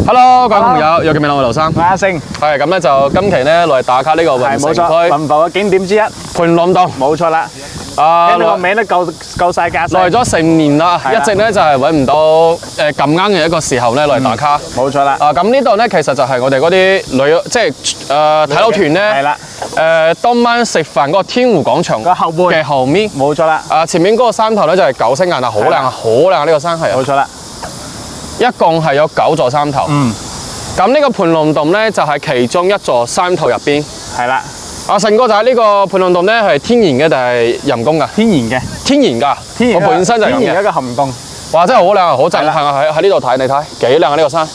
Hello， 各位朋友，又見面啦，我劉生。阿星，係咁咧，就今期咧落嚟打卡呢個雲城區雲浮嘅景點之一，盤龍洞。冇錯啦。聽到個名都夠晒架勢。來咗成年啦，一直咧就係揾唔到咁啱嘅一個時候咧落嚟打卡。冇錯啦。咁呢度咧其實就係我哋嗰啲旅，即係睇樓團咧。係啦。當晚食飯嗰個天湖廣場個後背嘅後面。冇錯啦。前面嗰個山頭咧就係九星岩啊，好靚啊，好靚啊！呢個山係啊。冇錯啦。一共係有9座山頭。咁呢個盤龍洞咧就係其中一座山頭入邊。係啦。成哥就喺呢個盤龍洞咧係天然嘅定係人工㗎？天然嘅。天然㗎。天然。我本身就係咁嘅。天然一個涵洞。哇！真係好靚啊，好震撼啊！喺呢度睇，你睇幾靚啊！呢個山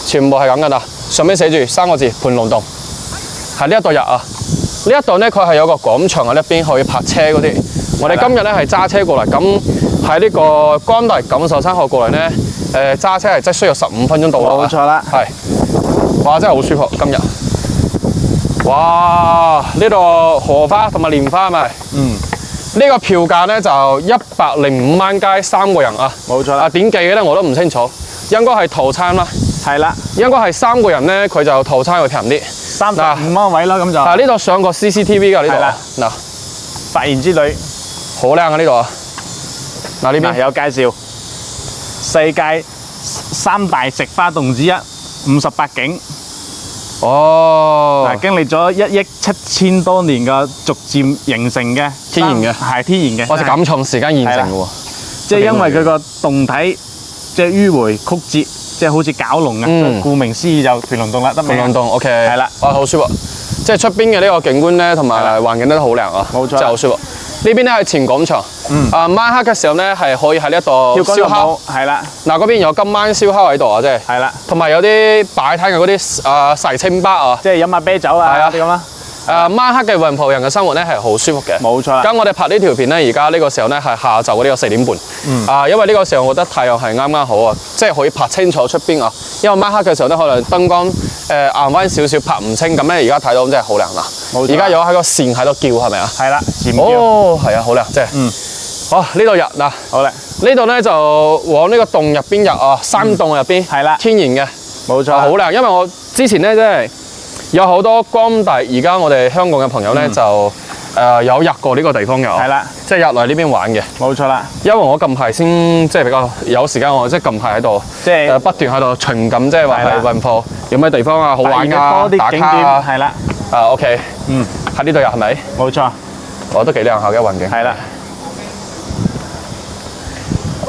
全部係咁㗎啦。上面寫住3個字盤龍洞，係呢一度入啊。呢一度咧佢係有個廣場喺一邊可以泊車嗰啲。我哋今日咧係揸車過嚟，咁喺呢個江大錦繡山河過嚟咧，揸車係即係需要15分鐘到啦。冇錯啦。係。哇！真係好舒服今日。哇！呢度荷花同埋蓮花係咪？呢個票價咧就105蚊雞3個人啊。冇錯啦。點計嘅咧我都唔清楚，應該係套餐啦。係啦。應該係3個人咧，佢就套餐會平啲。35蚊位啦，咁就。呢度上過 CCTV 㗎呢度。係啦。嗱，發現之旅，好靚啊呢度啊！嗱呢邊有介紹，世界3大石花洞之一，58景。哦。經歷咗1億7000多年嘅逐漸形成嘅天然嘅，係天然嘅。我係咁長時間現成嘅喎。即係因為佢個洞體即係迂迴曲折，即係好似蛟龍啊。顧名思義就盤龍洞啦，得未？盤龍洞 OK。係啦，哇，好舒服。即係出邊嘅呢個景觀咧，同埋環境都好靚啊。冇錯。真係好舒服。呢邊咧係前廣場。晚黑嘅時候咧係可以喺呢一度燒烤。係啦。嗱，嗰邊有今晚燒烤喺度啊，即係。係啦。同埋有啲擺攤嘅嗰啲細清吧啊。即係飲下啤酒啊。係啊。啲咁啦。晚黑嘅雲浮人嘅生活咧係好舒服嘅。冇錯啦。咁我哋拍呢條片咧，而家呢個時候咧係下晝嘅呢個4點半。因為呢個時候我覺得太陽係啱啱好啊，即係可以拍清楚出邊啊。因為晚黑嘅時候咧，可能燈光暗翻少少，拍唔清。咁咧而家睇到真係好靚啦。冇錯。而家有喺個蟬喺度叫係咪啊？係啦，蟬叫。哦，係啊，好靚，即係。好，呢度入嗱。好啦。呢度咧就往呢個洞入邊入啊，山洞入邊。係啦。天然嘅。冇錯。好靚，因為我之前咧即係。有好多江大，而家我哋香港嘅朋友咧就有入過呢個地方嘅，係啦，即係入嚟呢邊玩嘅，冇錯啦。因為我近排先即係比較有時間，我即係近排喺度，即係不斷喺度巡咁，即係話係雲浮有咩地方啊好玩啊，打卡啊，係啦，OK，喺呢度入係咪？冇錯，我都幾靚下嘅環境，係啦。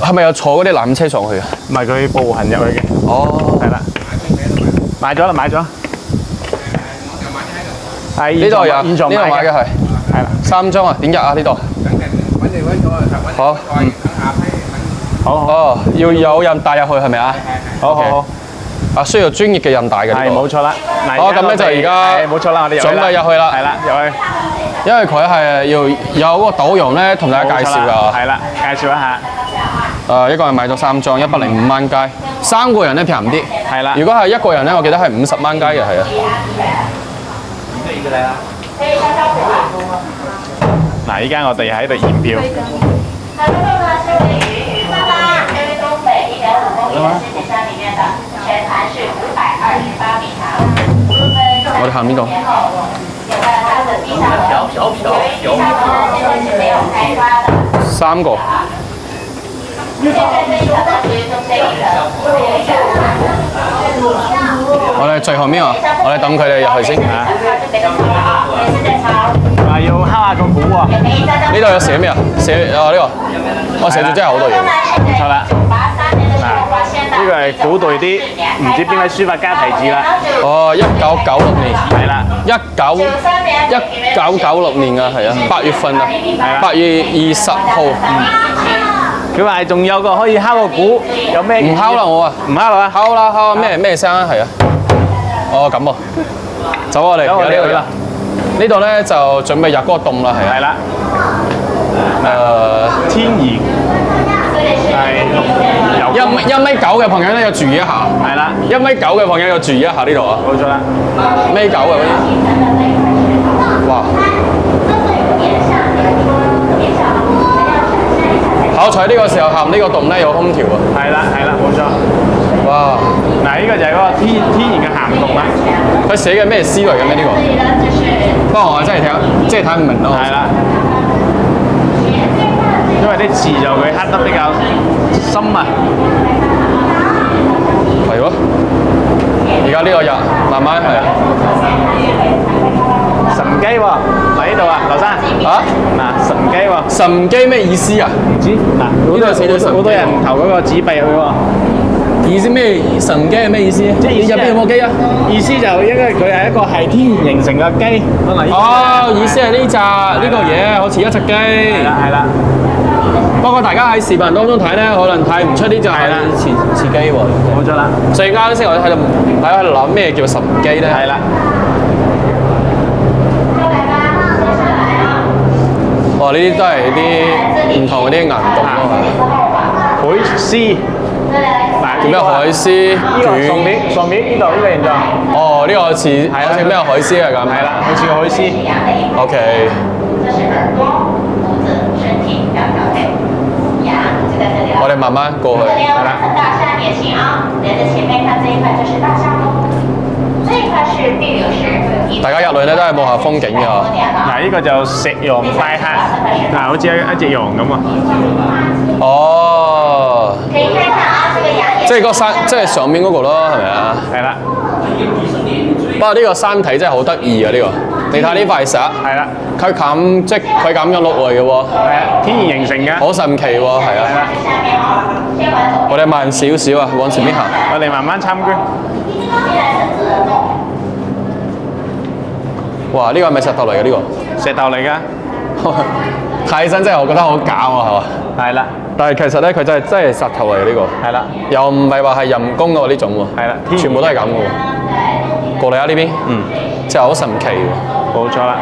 係咪有坐嗰啲纜車上去啊？唔係，佢步行入去嘅。哦，係啦，買咗啦，買咗。係呢度有，呢度買嘅係啦，3張啊，點入啊呢度？好，好，哦，要有人帶入去係咪啊？好好好，需要專業嘅人帶嘅。係冇錯啦。好，咁咧就而家冇錯啦，我哋準備入去啦。係啦，入去。因為佢係要有個導遊咧同大家介紹㗎。係啦，介紹一下。一個人買咗3張，105蚊雞，3個人咧平啲。係啦。如果係1個人咧，我記得係50蚊雞嘅，係啊。嗱，依家我哋喺度驗票。我哋行邊度？3個。我哋最後面啊，我哋等佢哋入去先。要敲下個鼓喎。呢度有寫咩啊？寫呢個，我寫住真係好多嘢。冇錯啦。呢個係古代啲唔知邊位書法家題字啦。哦，1996年。係啦。1996年啊，係啊，8月份啊，8月20號。佢話仲有個可以敲個鼓，有咩？唔敲啦我啊，唔敲啦，敲啦敲咩聲啊？係啊。哦咁喎，走我哋有呢度啦。呢度咧就準備入嗰個洞啦，係啊。係啦。天然係1.9米嘅朋友咧要注意一下。係啦。1.9米嘅朋友要注意一下呢度啊。冇錯啦。1.9米嘅嗰啲。哇！好彩呢個時候行呢個洞咧有空調啊。係啦係啦，冇錯。哇！嗱，嗱，呢個就係嗰個天然嘅鹹洞啦。佢寫嘅咩詩嚟嘅咩呢個？不過我真係睇，即係睇唔明咯。係啦，因為啲字就佢刻得比較深啊。係喎，而家呢個日慢慢係神機喎，嗱呢度啊，劉生啊，嗱神機喎，神機咩意思啊？唔知嗱，好多人投嗰個紙幣入去喎。意思咩？神機係咩意思？即係入邊有冇機啊？意思就應該佢係一個係天然形成嘅機。哦，意思係呢隻呢個嘢好似一隻機。係啦。不過大家喺視頻當中睇咧，可能睇唔出呢隻係似機喎。冇錯啦。所以啱先我喺度諗咩叫神機咧？係啦。哦，呢啲都係啲唔同嗰啲岩洞咯，係。海獅。叫咩海獅？呢個上面呢度呢個形狀。哦，呢個似好似咩海獅啊咁。係啦，好似個海獅。OK。我哋慢慢過去。係啦。大家入嚟咧都係望下風景嘅。嗱，呢個就石羊拜客，嗱，好似一隻羊咁啊。哦。即係個山，即係上面嗰個咯，係咪啊？係啦。不過呢個山體真係好得意啊！呢個，你睇呢塊石。係啦。佢咁樣落嚟嘅喎。係啊，天然形成嘅。好神奇喎，係啊。我哋慢少少啊，往前邊行。我哋慢慢參觀。哇！呢個係咪石頭嚟嘅呢個？石頭嚟㗎。睇起身真係我覺得好假喎，係嘛？係啦。但係其實咧，佢真係石頭嚟嘅呢個。係啦。又唔係話係人工嘅喎呢種喎。係啦。全部都係咁嘅喎。過嚟啊呢邊。嗯。真係好神奇喎。冇錯啦。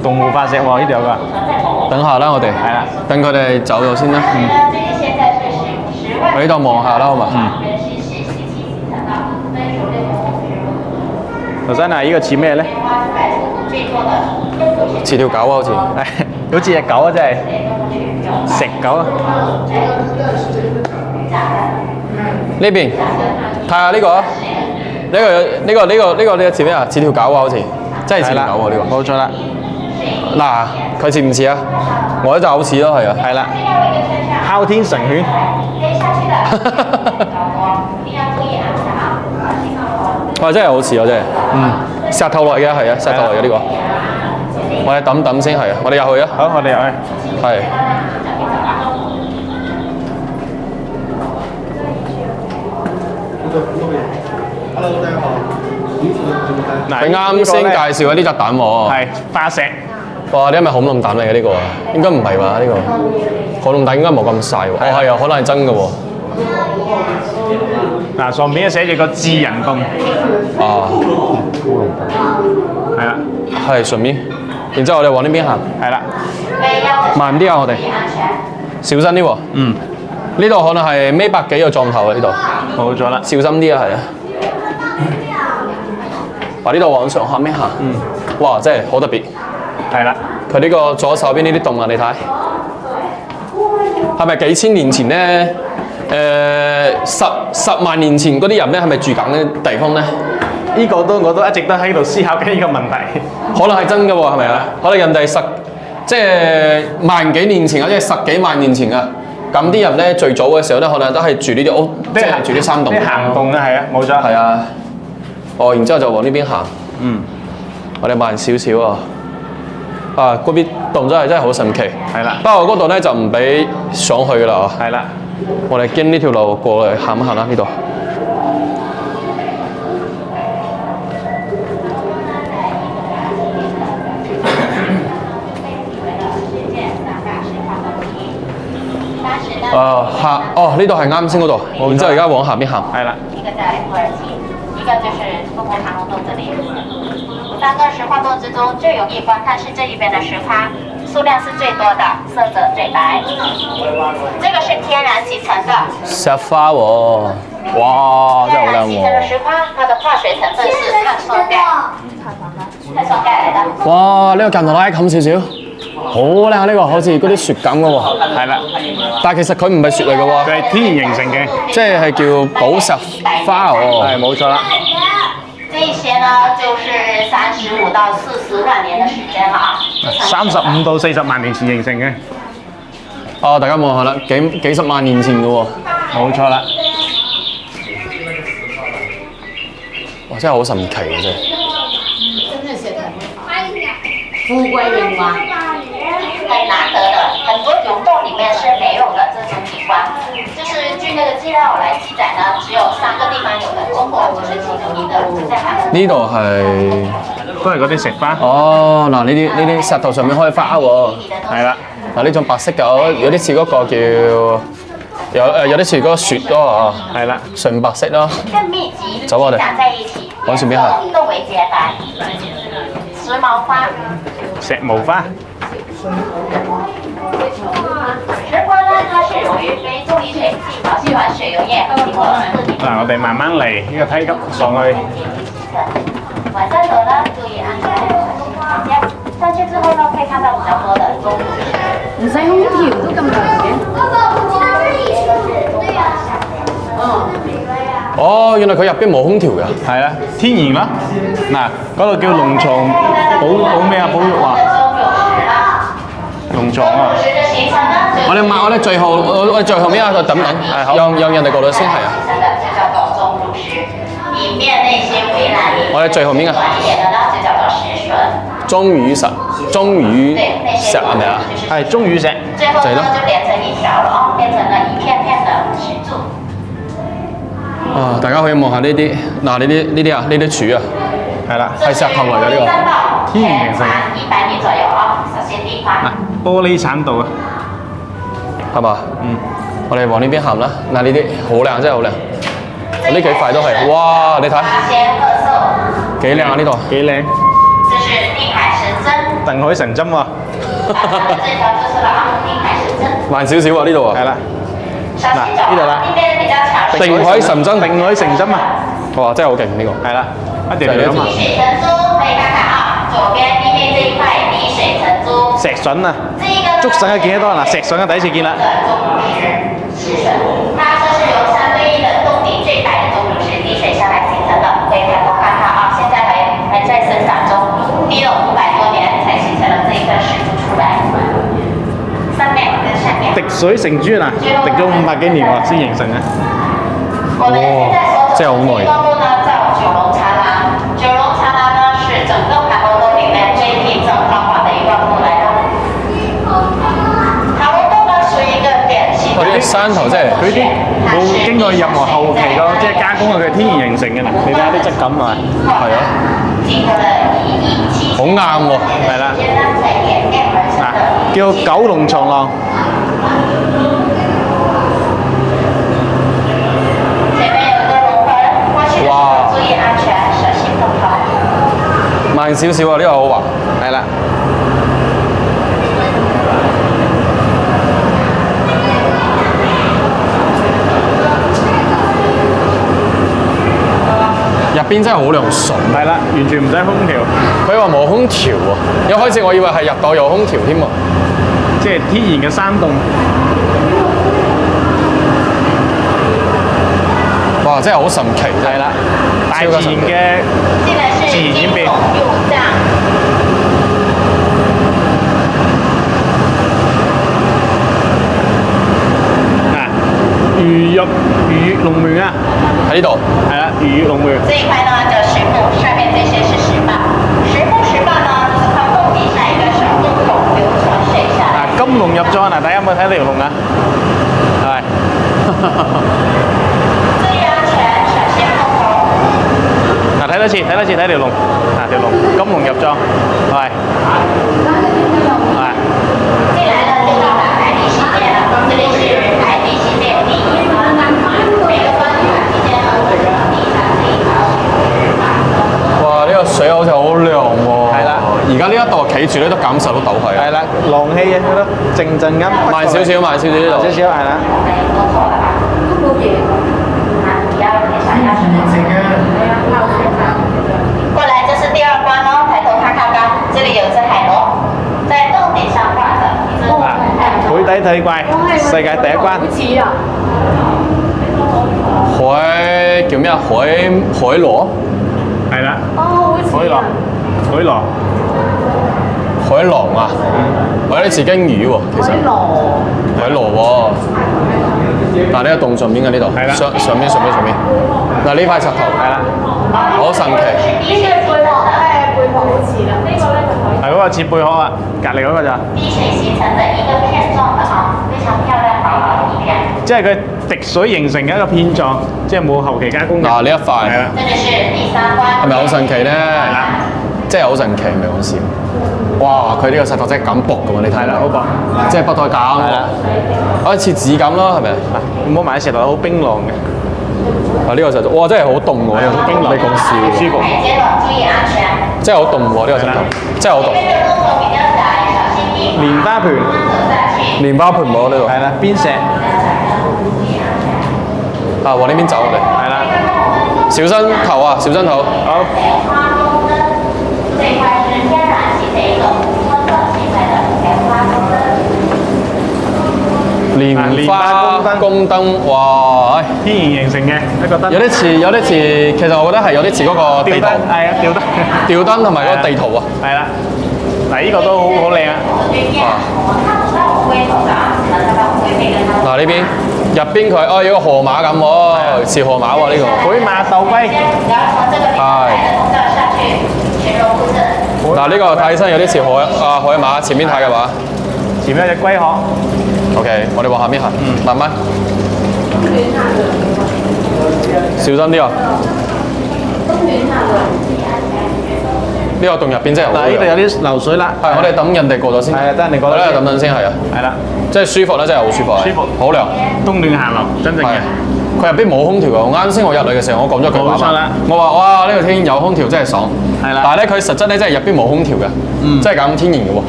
動物化石喎，呢度有㗎。等下啦，我哋。係啦。等佢哋走咗先啦。嗯。我呢度望下啦，好嘛？嗯。劉生啊，呢個似咩咧？似條狗啊，好似。好似隻狗啊，真係。食狗啊！呢邊睇下呢個啊，呢個似咩啊？似條狗啊，好似。真係似條狗喎呢個。冇錯啦。嗱，佢似唔似啊？我呢就好似咯，係啊。係啦。哮天神犬。哇！真係好似啊，真係。嗯。石頭嚟嘅係啊，石頭嚟嘅呢個。我哋揼先係啊，我哋入去啊。好，我哋入去。係。佢啱先介紹嘅呢隻蛋喎。係化石。哇！呢係咪恐龍蛋嚟嘅呢個啊？應該唔係吧？呢個恐龍蛋應該冇咁細喎。哦係啊，可能係真嘅喎。嗱，上面寫住個智人洞。啊。係啦。係上面，然之後我哋往呢邊行。係啦。慢啲啊，我哋。小心啲喎。嗯。呢度可能係1.8米嘅狀頭啊，呢度。冇咗啦。小心啲啊，係啊。話呢度往上下面行。嗯。哇！真係好特別。係啦。佢呢個左手邊呢啲洞啊，你睇。係咪幾千年前咧？10萬年前嗰啲人咧，係咪住緊嘅地方咧？呢個我都一直都喺度思考緊呢個問題。可能係真嘅喎，係咪啊？可能人哋即係萬幾年前啊，即係10幾萬年前啊。咁啲人咧最早嘅時候咧，可能都係住呢啲屋，即係住啲山洞。啲行洞啊，係啊，冇錯。係啊。哦，然之後就往呢邊行。嗯。我哋慢少少啊。啊，嗰邊洞真係好神奇。係啦。不過嗰度咧就唔俾上去㗎啦。係啦。我哋經呢條路過嚟行一行啦，呢度。呢度係啱先嗰度，然之後而家往下邊行。係啦。一個在土耳其，一個就是凤凰長龍洞這裡。3個石化洞之中，最容易觀看是這一邊的石花，數量是最多的，色澤最白。這個是天然形成的。石花喎，哇，真係好靚喎。天然形成的石花，它的化學成分是碳酸鈣。碳酸鈣來的。哇，呢個鏡頭拉近少少。好靚呢個，好似嗰啲雪咁嘅喎。係啦，但係其實佢唔係雪嚟嘅喎，佢係天然形成嘅，即係叫寶石花喎。係冇錯啦。這些呢，就是35到40萬年的時間了啊。35到40萬年前形成嘅。哦，大家望下啦，幾十萬年前嘅喎。冇錯啦。哇，真係好神奇嘅真係。富貴榮華，很難得的，很多溶洞裡面是沒有的這種景觀。就是據那個資料來記載呢，只有3個地方有的，中國就是其中一個，就在韓國。呢度係都係嗰啲石花。哦，嗱呢啲石頭上面開花喎。係啦。嗱呢種白色嘅，有啲似嗰個叫有啲似嗰個雪咯嚇。係啦，純白色咯。更密集，走我哋。長在一起，往前邊行。都為結白。時髦花。石毛花。石花呢，它是由於非重力水氣保喜歡水溶液和經過4年。嗱，我哋慢慢嚟呢個梯級上去。晚上走呢，注意安全。上去之後呢，可以看到比較多的鐘乳石。唔使空調都咁涼嘅。哦，原來佢入邊冇空調㗎。係啊，天然啦。嗱，嗰度叫龍床保咩啊？保育啊。龍床啊。我哋最後面啊，等等，讓人哋過到先係啊。我哋最後面啊。鐘乳石係咪啊？係鐘乳石。最後呢就連成一條了啊，變成了一片片的石柱。啊！大家可以望下呢啲，嗱呢啲柱啊，係啦，係石頭嚟嘅呢個，天然形成。100米左右啊，首先地花。玻璃產道啊，係嘛？嗯。我哋往呢邊行啦。嗱呢啲好靚，真係好靚。呢幾塊都係，哇！你睇幾靚啊呢度。幾靚。這是定海神針。定海神針喎。這條就是了啊，定海神針。慢少少啊呢度啊。係啦。嗱，呢度啦。定海神針，定海神針啊！哇，真係好勁呢個。係啦，一條條啊嘛。滴水成珠，可以看看啊，左邊地面這一塊滴水成珠。石筍啊！竹筍嘅見得多嗱，石筍嘅第一次見啦。石筍，它這是由相對應的洞頂最白的鐘乳石滴水下來形成的，可以抬頭看它啊，現在還在生長中，滴了500多年才形成了這一塊石柱出來。上面跟下面。滴水成珠嗱，滴咗500幾年喎先形成嘅。我們現在所走的這這段路呢，叫九龍長廊。九龍長廊呢，是整個盤龍洞裡面最平整繁華的一段路來的。盤龍洞呢，屬於一個典型的。啲山頭真係佢啲冇經過任何後期嘅，即係加工嘅，佢天然形成嘅嗱，你睇下啲質感啊，係啊，好硬喎，係啦，嗱叫九龍長廊。哇！慢少少啊，呢個好滑。係啦。入邊真係好涼爽。係啦，完全唔使空調。佢話冇空調喎，一開始我以為係入到有空調添喎。即係天然嘅山洞。哇！真係好神奇。係啦，大自然嘅自然演變。嗱，魚肉龍門啊！喺呢度。係啦，魚肉龍門。這一塊呢叫石墓，上面這些是石蚌。石蚌呢，就是它洞底下一個小洞口流傳水下來。金龍入莊嗱，大家有冇睇呢條龍啊？係。嗱，睇多次，睇條龍，嗱條龍，金龍入莊，係。係。進來呢就到達海底世界了，這裡是海底世界第一關，每個關卡之間呢會有地上這一條水。哇！呢個水好似好涼喎。係啦。而家呢一度企住咧都感受到係。係啦，浪氣啊，佢都靜靜咁。慢少少，慢少少呢度。少少係啦。過來，這是第2關哦，抬頭看看吧，這裡有隻海螺，在洞頂上畫世界第一關。好似啊，海叫咩啊？海螺，係啦，哦，好似海螺啊，，海螺，海狼啊，我有啲似鯨魚喎，其實海螺，海螺喎。嗱呢個洞上面嘅呢度，係啦上面。嗱呢塊石頭係啦，好神奇。呢個貝殼貝殼好似啦，呢個咧就可以。係嗰個切貝殼啊，隔離嗰個咋？滴水形成的一個片狀的啊，非常漂亮薄薄的一片。即係佢滴水形成嘅一個片狀，即係冇後期加工嘅。嗱呢一塊係啦，這個是第三關。係咪好神奇咧？係啦，真係好神奇，唔係講笑。哇！佢呢個石頭真係咁薄嘅喎，你睇係啦，好薄。即係不太假係啦，好似紙咁咯，係咪？嗱，唔好買石頭好冰涼嘅，啊呢個石頭，哇真係好凍喎，好冰涼，你講笑，舒服。台階了，注意安全。真係好凍喎呢個石頭，真係好凍。這邊的動作比較窄，小心地蓮花盆慢慢走下去。蓮花盆喎呢度，係啦，邊石啊往呢邊走我哋，係啦，小心頭啊，小心頭。好。花宮燈，這塊是天然氣的一種溫暖氣態的蓮花宮燈。蓮花宮燈，哇！天然形成嘅一個燈，有啲似，其實我覺得係有啲似嗰個地圖，係啊，吊燈，吊燈同埋嗰個地圖啊。係啦，嗱呢個都好靚啊，對面，我們看不到我們龜頭的啊，只能看到龜背跟它的。嗱呢邊入邊佢有個河馬咁喎，似河馬喎呢個。海馬鬥龜，然後從這個平台的通道下去，群龍布陣。嗱呢個睇起身有啲似海馬，前面睇嘅話前面有隻龜殼， ，OK，我哋往下面行，慢慢，小心啲啊！呢個洞入邊真係好嗱呢度有涼。啲流水啦，係，我哋等人哋過咗先。係啊等人哋過咗我哋先等等先係啊，係啦，即係舒服咧，真係好舒服啊，舒服好涼。冬暖夏涼，真正係嘅，，佢入邊冇空調㗎。我啱先我入嚟嘅時候，我講咗句話冇錯啦嘛，我話哇呢個天有空調真係爽。係啦但係咧佢實質咧真係入邊冇空調嘅，即係咁天然嘅喎。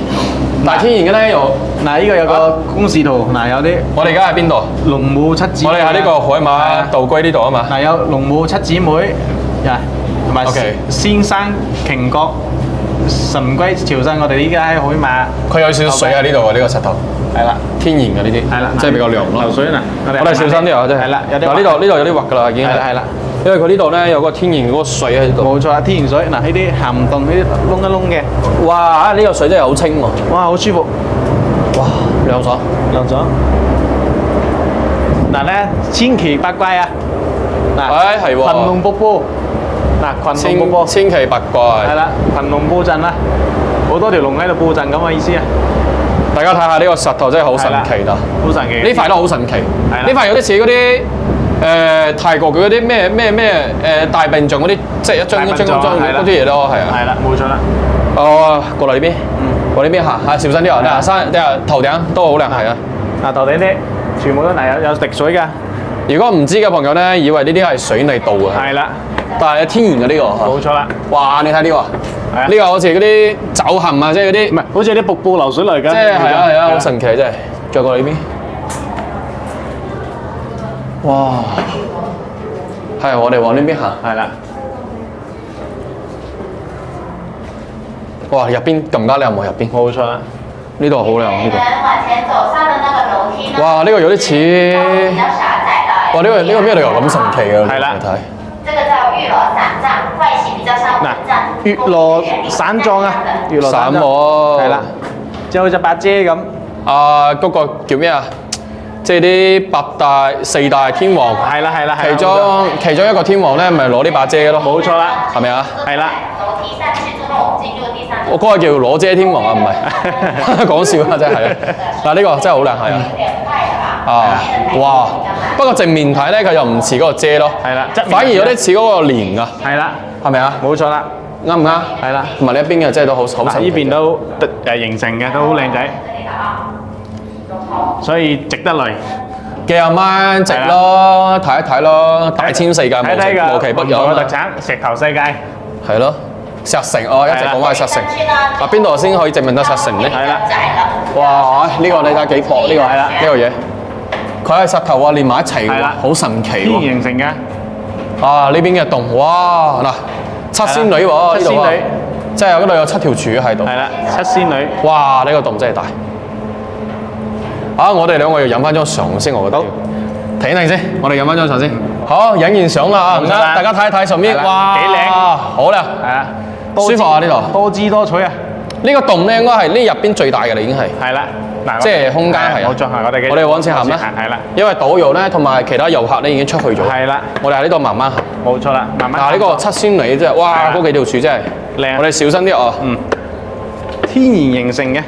但係天然嘅咧又，嗱呢個有個公示圖，嗱有啲我哋而家喺邊度？龍母七姊妹，我哋喺呢個海馬道龜呢度啊嘛。嗱有龍母七姊妹，呀同埋 OK 先生瓊閣神龜朝聖，我哋依家喺海馬，佢有少少水喺呢度啊，呢個石頭係啦。天然嘅呢啲，係啦，即係比較涼咯。流水嗱，我哋小心啲啊，真係。係啦，有啲嗱呢度有啲滑㗎啦，已經係啦係啦，因為佢呢度咧有個天然嗰個水喺度。冇錯啊，天然水嗱呢啲鹹洞呢啲窿一窿嘅，哇！呢個水真係好清喎，哇好舒服，哇涼爽。涼爽。嗱咧千奇百怪啊，嗱係喎群龍瀑布，嗱群龍瀑布千奇百怪。係啦，群龍布陣啦，好多條龍喺度布陣咁嘅意思啊，大家睇下呢個石頭真係好神奇啦！好神奇。呢塊都好神奇，係啦呢塊有啲似嗰啲泰國嘅嗰啲咩大笨象嗰啲，即係一張嗰啲嘢咯，係啊。係啦，冇錯啦。哦，過嚟呢邊，過呢邊行，係小心啲啊！你下山，你下頭頂都好靚，係啊。嗱頭頂啲全部都嗱有滴水㗎，如果唔知嘅朋友咧，以為呢啲係水泥道啊，係啦，但係天然嘅呢個。冇錯啦。哇！你睇呢個，係啊呢個好似嗰啲走陷啊，即係嗰啲唔，係，好似啲瀑布流水嚟㗎。即係係啊，好神奇真係。再過嚟呢邊，哇！係我哋往呢邊行。係啦，哇！入邊更加靚喎，入邊。冇錯啦。呢度好靚，呢度。往前走上的那個樓梯呢，哇！呢個有啲似，比較狹窄的。哇！呢個咩理由咁神奇嘅？係啦你睇。這個叫玉螺散狀，外形比較像蚊帳。月羅散狀啊，月羅散狀喎。係啦，即係好似把遮咁。啊，嗰個叫咩啊？即係啲四大天王。係啦係啦，其中一個天王咧，咪攞呢把遮咯。冇錯啦，係咪啊？係啦。樓梯上去之後，進入第三我嗰個叫攞遮天王啊，唔係講笑啊，真係啊！嗱，呢個真係好靚，係啊。有點快了吧？啊，哇！不過正面睇咧，佢又唔似嗰個遮咯，係啦，反而有啲似嗰個蓮啊，係啦，係咪啊？冇錯啦，啱唔啱？係啦。同埋呢一邊嘅真係都好嗱神奇。呢邊都形成嘅，都好靚仔，所以值得嚟。幾廿蚊值咯，睇一睇咯，大千世界睇睇㗎，無奇不有啊嘛唔同嘅特產，石頭世界。係咯，石城哦，一直講話石城。啊，邊度先可以證明得石城咧？係啦，哇！呢個你睇幾薄呢個係啦呢個嘢，佢係石頭啊連埋一齊㗎喎係啦，好神奇天然喎！形成嘅，啊，呢邊嘅洞，哇！嗱，七仙女喎，呢度啊七仙女，即係嗰度有7條柱喺度。係啦，七仙女。哇！呢個洞真係大。啊，我哋兩個要飲翻張相先，我覺得。停一停先，我哋飲翻張相先。好，影完相啦啊！大家睇一睇上面，哇，幾靚，好啦，係啊，舒服啊呢度。多姿多彩啊！呢個洞咧應該係呢入邊最大嘅啦，已經係。係啦，嗱，即係空間係啊。冇錯，係我哋往前行啦。係啦，因為導遊咧同埋其他遊客咧已經出去咗。係啦，我哋喺呢度慢慢行。冇錯啦，慢慢。嗱，呢個七仙女真係，哇！嗰幾條柱真係靚。我哋小心啲哦。嗯。天然形成嘅。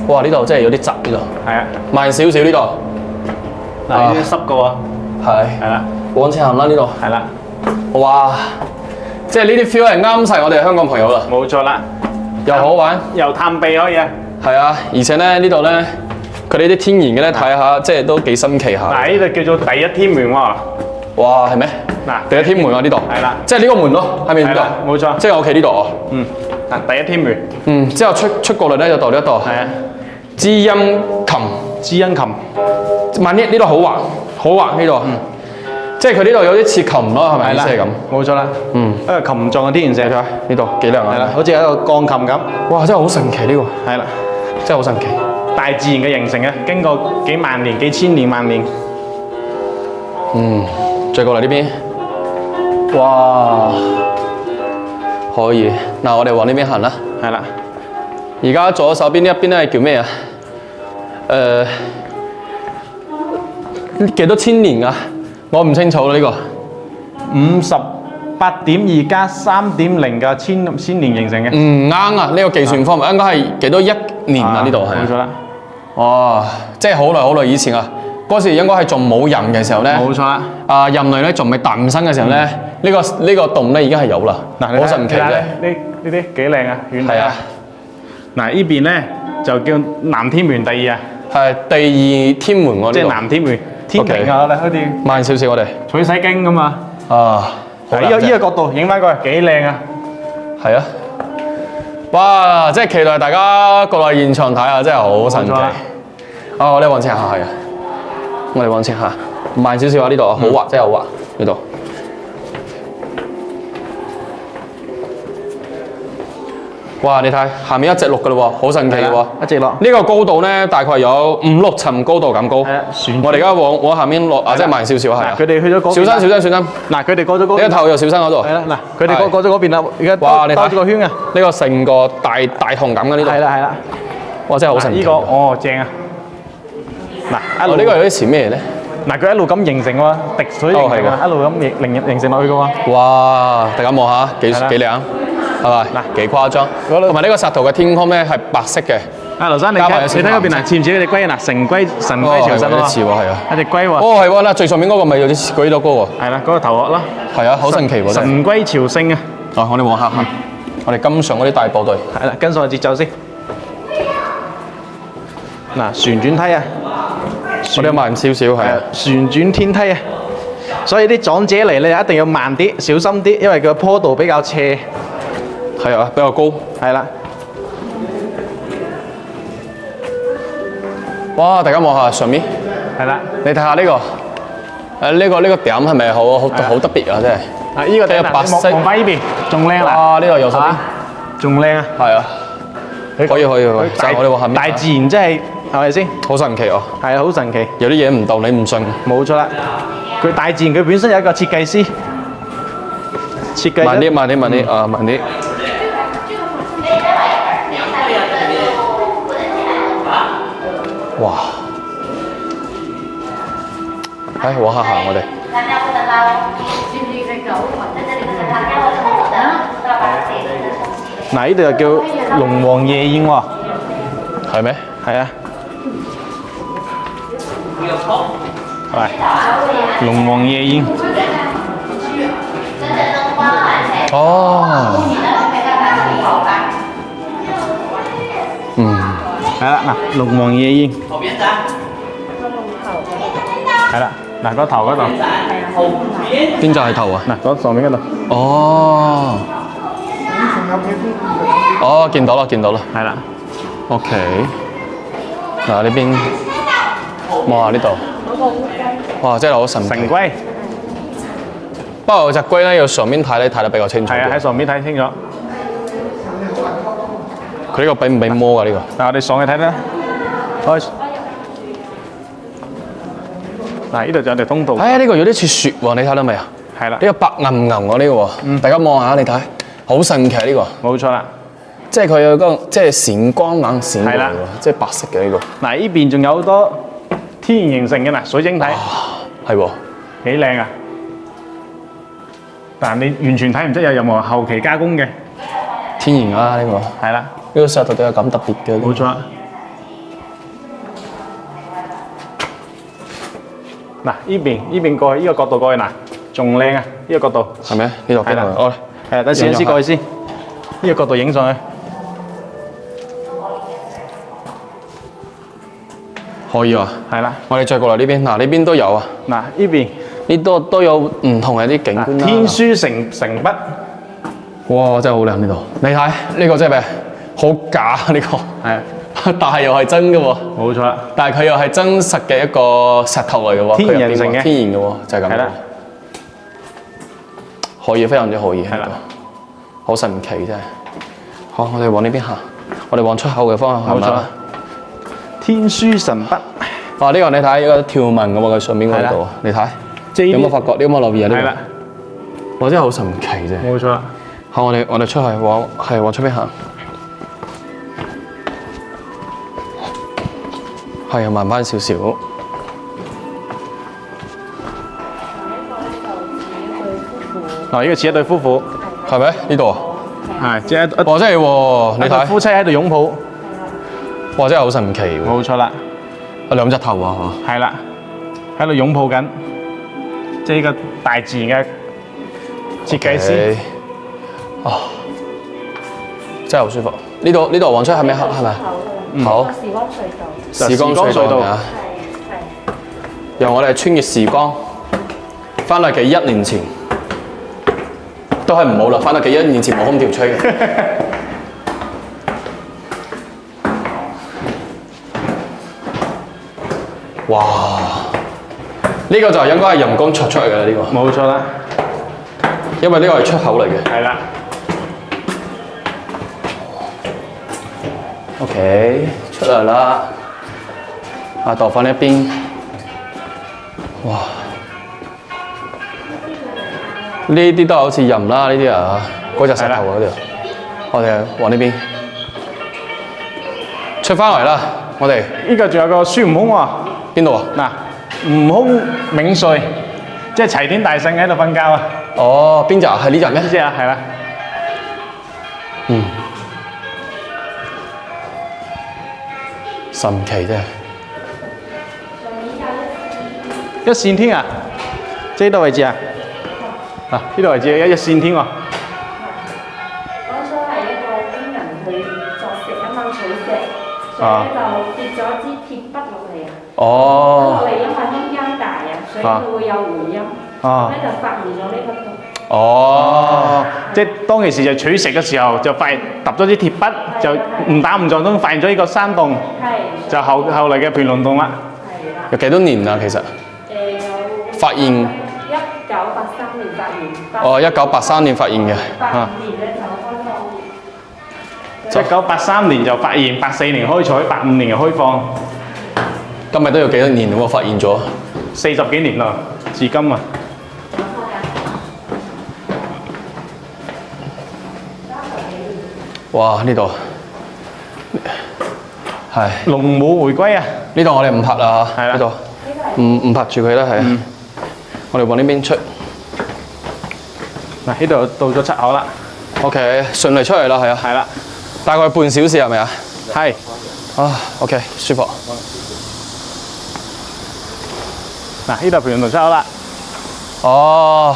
哇！呢度真係有啲窄呢度。係啊。慢少少呢度。嗱，呢啲濕過啊。係啦。往前行啦呢度。係啦。哇！即係呢啲 feel 係啱晒我哋香港朋友啦。冇錯啦。又好玩，又探秘可以啊。係啊，而且咧呢度咧，佢哋啲天然嘅咧睇下，即係都幾新奇下。嗱，呢度叫做第一天門喎。哇，係咩？嗱，第一天門啊呢度。係啦，即係呢個門咯，喺面呢度。冇錯。即係我屋企呢度哦。嗯。嗱，第一天門。嗯，之後出過嚟咧就到呢一度。係啊。知音琴。知音琴。萬一呢度好滑，好滑呢度。嗯。即係佢呢度有啲似琴咯，係咪？即係咁。冇錯啦。嗯。一個琴狀嘅天然石材，呢度幾靚啊！係啦，好似一個鋼琴咁。哇！真係好神奇呢個。係啦。真係好神奇。大自然嘅形成嘅，經過幾萬年、幾千年、萬年。嗯。再過嚟呢邊。哇！可以。嗱，我哋往呢邊行啦。係啦。而家左手邊呢一邊咧叫咩啊？幾多千年啊？我唔清楚啦呢個。58.2加3.0嘅千年形成嘅。唔啱啊！呢個計算方法應該係幾多一年啊？呢度係。冇錯啦。哇！即係好耐好耐以前啊！嗰時應該係仲冇人嘅時候咧。冇錯啦。啊，人類咧仲未誕生嘅時候咧，呢個洞咧已經係有啦。嗱，好神奇嘅。呢啲幾靚啊！遠睇啊！嗱，呢邊咧就叫南天門第二啊。係第二天門喎。即係南天門。天庭啊！好似慢少少，我哋取西經咁啊！啊，呢個角度影翻過嚟幾靚啊！係啊！哇！即係期待大家過嚟現場睇下，真係好神奇。啊，我哋往前行係啊！我哋往前行，慢少少啊！呢度好滑，真係好滑呢度。哇！你睇下面一直落㗎咯喎，好神奇嘅喎，一直落。呢個高度咧，大概有5、6層高度咁高。係啊，我哋而家往下面落啊，即係慢少少係啊。佢哋去咗嗰邊。小心。嗱，佢哋過咗嗰邊。你個頭又小心嗰度。係啦，嗱，佢哋過咗嗰邊啦，而家兜住個圈啊。呢個成個大堂咁嘅呢度。係啦。哇！真係好神奇。呢個正啊！嗱，呢個有啲似咩咧？嗱，佢一路咁形成喎，滴水形成啊，一路咁形成落去嘅喎。哇！大家望下幾靚。係咪？嗱，幾誇張。同埋呢個石頭嘅天空咧係白色嘅。啊，劉生，你睇嗰邊啊，似唔似嗰隻龜啊？嗱，神龜潮生啊。似喎，係啊。一隻龜喎。哦，係喎，嗱，最上面嗰個咪有啲似嗰啲高喎。係啦，嗰個頭殼啦。係啊，好神奇喎。神龜朝聖啊！啊，我哋往下行，我哋跟上嗰啲大部隊。係啦，跟上節奏先。嗱，旋轉梯啊！我哋慢少少係啊。旋轉天梯啊！所以啲長者嚟咧一定要慢啲，小心啲，因為佢個坡度比較斜。係啊，比較高。係啦。哇！大家望下上面。係啦。你睇下呢個，呢個點係咪好特別啊？真係。啊！呢個點白色。望翻呢邊，仲靚啦。啊！呢度右手邊。仲靚啊！係啊。可以。就我哋往下面。大自然真係咪先？好神奇哦。係啊，好神奇。有啲嘢唔到你唔信。冇錯啦。佢大自然佢本身有一個設計師。慢啲啊！慢啲。哇！往下行我哋。嗱，呢度又叫龍王夜宴喎。係咩？係啊。係。龍王夜宴。哦。係啦，嗱，龍王夜宴。係啦，嗱，個頭嗰度。邊就係頭啊？嗱，嗰上面嗰度。哦。哦，見到啦。係啦。OK。嗱，呢邊望下呢度。哇，真係好神奇。神龜。不過隻龜咧要上面睇咧睇得比較清楚。係啊，喺上面睇清楚。佢呢個俾唔俾摸㗎呢個？嗱，我哋上去睇啦。嗱，呢度仲有條通道。呢個有啲似雪喎，你睇到未啊？係啦，呢個白銀喎呢個喎，大家望下你睇，好神奇呢個。冇錯啦。即係佢有個即係閃光猛閃嚟係啦喎，即係白色嘅呢個。嗱，呢邊仲有好多天然形成嘅嗱水晶體，係喎，幾靚啊！但你完全睇唔出有任何後期加工嘅。天然啊呢個。係啦，呢個石頭都有咁特別嘅。冇錯啦。嗱，呢邊過去呢個角度過去嗱，仲靚啊！呢個角度係咪？呢度係啦，哦，係等攝影師過去先，呢個角度影上去。可以啊，係啦，我哋再過嚟呢邊，嗱呢邊都有啊，嗱呢邊呢都有唔同嘅啲景觀啦。天書成筆，哇！真係好靚呢度，你睇呢個真係咩？好假呢個，係，但係又係真嘅喎。冇錯啦，但係佢又係真實嘅一個石頭嚟嘅喎，天然形成嘅天然嘅喎，就係咁。係啦，可以，非常之可以。係啦，好神奇真係。好，我哋往呢邊行，我哋往出口嘅方向行啦。冇錯啦。天書神筆，哇！呢個你睇，呢個條紋嘅喎，佢上面嗰度，你睇，即係有冇發覺？你有冇留意啊？呢係啦，個，哇！真係好神奇啫。冇錯啦。好，我哋出去往出邊行。係啊，慢翻少少。嗱，呢個似一對夫婦，係咪？呢度啊？係即係哇！真係喎，你睇，夫妻喺度擁抱，哇！真係好神奇喎。冇錯啦，兩隻頭啊係啦，喺度擁抱緊，即係呢個大自然嘅設計師。哦，真係好舒服。呢度往出係咪？係咪？好。時光隧道。時光隧道啊！係。讓我哋穿越時光，翻去幾1年前，都係唔好啦。翻去幾1年前冇空調吹嘅。哇！呢個就應該係人工鑿出嚟嘅啦，呢個。冇錯啦，因為呢個係出口嚟嘅。係啦。OK， 出嚟啦。啊，倒翻呢一邊。哇！呢啲都好似人啦，呢啲啊，嗰隻石頭嗰條。我哋往呢邊出翻嚟啦，我哋。呢個仲有個孫悟空喎。邊度啊？嗱，悟空冥睡，即係齊天大聖喺度瞓覺啊！哦，邊隻啊？係呢隻咩？呢隻啊，係啦。嗯，神奇啫！一線天啊！即係呢度位置啊！嗱，呢度位置一線天喎。當初係一個工人去作石啊嘛，取石，所以就跌咗支鐵筆落嚟啊！哦。落嚟因為空間大啊，所以佢會有回音。哦。咧就發現咗呢個洞。哦。即係當其時就取石嘅時候，就發現揼咗支鐵筆，就誤打誤撞中發現咗呢個山洞，係。就後嚟嘅蹁龍洞啦。係啦。有幾多年啊？其實？有。發現。1983年發現。哦，1983年發現嘅。85年咧就開放。 1983年就發現，84年開採，85年就開放。今日都有幾多年喎？發現咗40幾年啦，至今啊！哇！呢度係龍母回歸啊！呢度我哋唔拍啦嚇，係啦呢度唔拍住佢啦，係啊。我哋往呢邊出。嗱，呢度到咗出口啦。OK， 順利出嚟啦，係啊。係啦，大概半小時係咪啊？係。啊 ，OK， 舒服。嗱，呢度蹁龍洞出口啦。哦，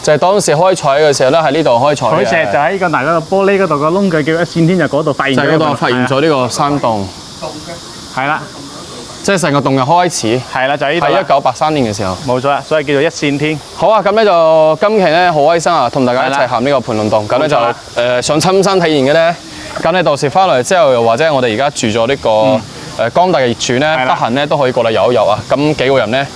就係當時開採嘅時候咧，喺呢度開採嘅。採石就喺呢個嗱嗰個玻璃嗰度個窿佢叫一線天，就嗰度發現咗。就係嗰度發現咗呢個山洞。係啦，即係成個洞嘅開始。係啦，就喺呢度。喺1983年嘅時候。冇錯啦，所以叫做一線天。好啊，咁咧就今期咧好開心啊，同大家一齊行呢個蹁龍洞。咁咧就想親身體驗嘅咧，咁咧到時翻嚟之後，又或者我哋而家住咗呢個江大嘅業主咧，得閒咧都可以過嚟遊一遊啊。咁幾個人咧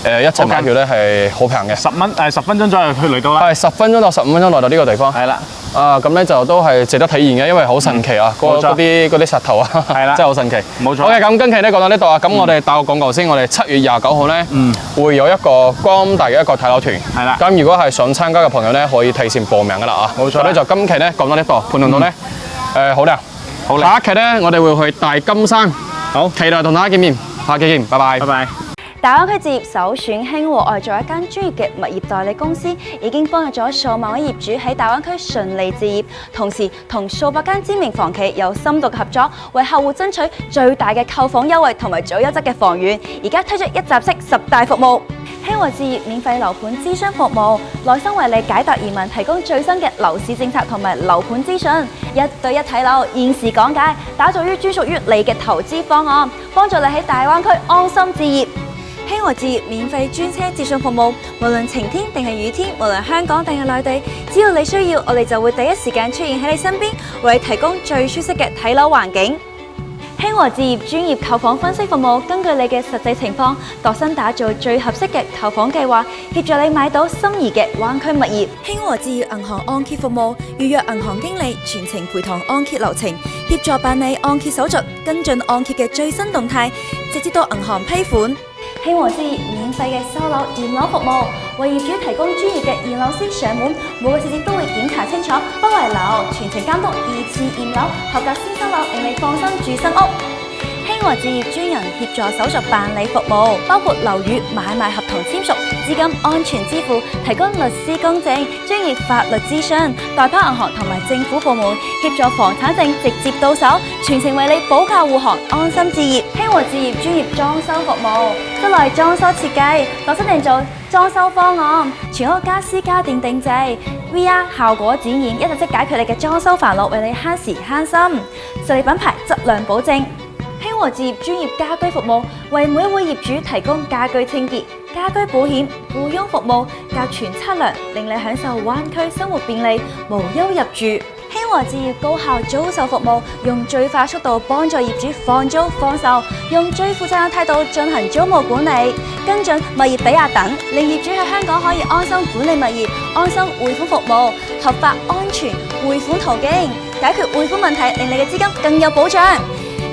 一隻買票咧係好平嘅，10分鐘左右去嚟到啦。係10分鐘到15分鐘來到呢個地方。係啦。咁咧就都係值得體驗嘅，因為好神奇啊！嗰啲石頭啊，係啦，真係好神奇。冇錯。OK，咁今期咧講到呢度啊，咁我哋打個廣告先，我哋7月29號咧會有一個光大嘅一個睇樓團。係啦。咁如果係想參加嘅朋友咧，可以提前報名噶啦啊。冇錯。咁咧就今期咧講到呢度，判斷到咧好靚。好靚。下一期咧我哋會去大金山。好，期待同大家見面。下期見，拜拜。拜拜。大灣區置業首選興和，我哋作為一間專業嘅物業代理公司，已經幫助咗數萬位業主喺大灣區順利置業，同時同數百間知名房企有深度嘅合作，為客戶爭取最大嘅購房優惠同埋最優質嘅房源。而家推出一站式10大服務，興和置業免費樓盤諮詢服務，耐心為你解答疑問，提供最新嘅樓市政策同埋樓盤資訊，1對1睇樓，現時講解，打造於專屬於你嘅投資方案，幫助你喺大灣區安心置業。興和置業免費專車接送服務，無論晴天定係雨天，無論香港定係內地，只要你需要，我哋就會第一時間出現喺你身邊，為你提供最舒適嘅睇樓環境。興和置業專業購房分析服務，根據你嘅實際情況，度身打造最合適嘅購房計劃，協助你買到心儀嘅灣區物業。興和置業銀行按揭服務，預約銀行經理，全程陪同按揭流程，協助辦理按揭手續，跟進按揭嘅最新動態，直至到銀行批款。興和置業免費嘅收樓驗樓服務，為業主提供專業嘅驗樓師上門，每個細節都會檢查清楚，不遺漏，全程監督2次驗樓，合格先收樓，令你放心住新屋。興和置業專人協助手續辦理服務，包括樓宇買賣合同簽署、資金安全支付，提供律師公證、專業法律諮詢，代拋銀行同埋政府部門協助房產證直接到手，全程為你保駕護航，安心置業。興和置業專業裝修服務，室內裝修設計、度身訂造裝修方案，全屋家私家電定制 VR 效果展現，一站式解決你嘅裝修煩惱，為你慳時慳心，實力品牌質量保證。興和置業專業家居服務，為每一位業主提供家居清潔、家居保險、雇傭服務，較全測量，令你享受灣區生活便利，無憂入住。興和置業高效租售服務，用最快速度幫助業主放租放售，用最負責任態度進行租務管理，跟進物業抵押等，令業主喺香港可以安心管理物業，安心匯款服務，合法安全匯款途徑，解決匯款問題，令你嘅資金更有保障。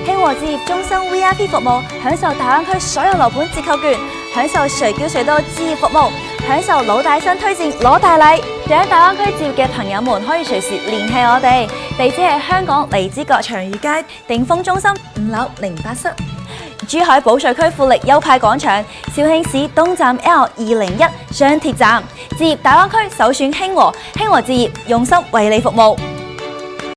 興和置業終身 VIP 服務，享受大灣區所有樓盤折扣券，享受隨叫隨到置業服務，享受老大新推薦攞大禮。想喺大灣區置業嘅朋友們可以隨時聯繫我哋，地址係香港荔枝角長裕街鼎豐中心5樓08室，珠海保稅區富力優派廣場，肇慶市東站 L201雙鐵站。置業大灣區首選興和，興和置業用心為你服務。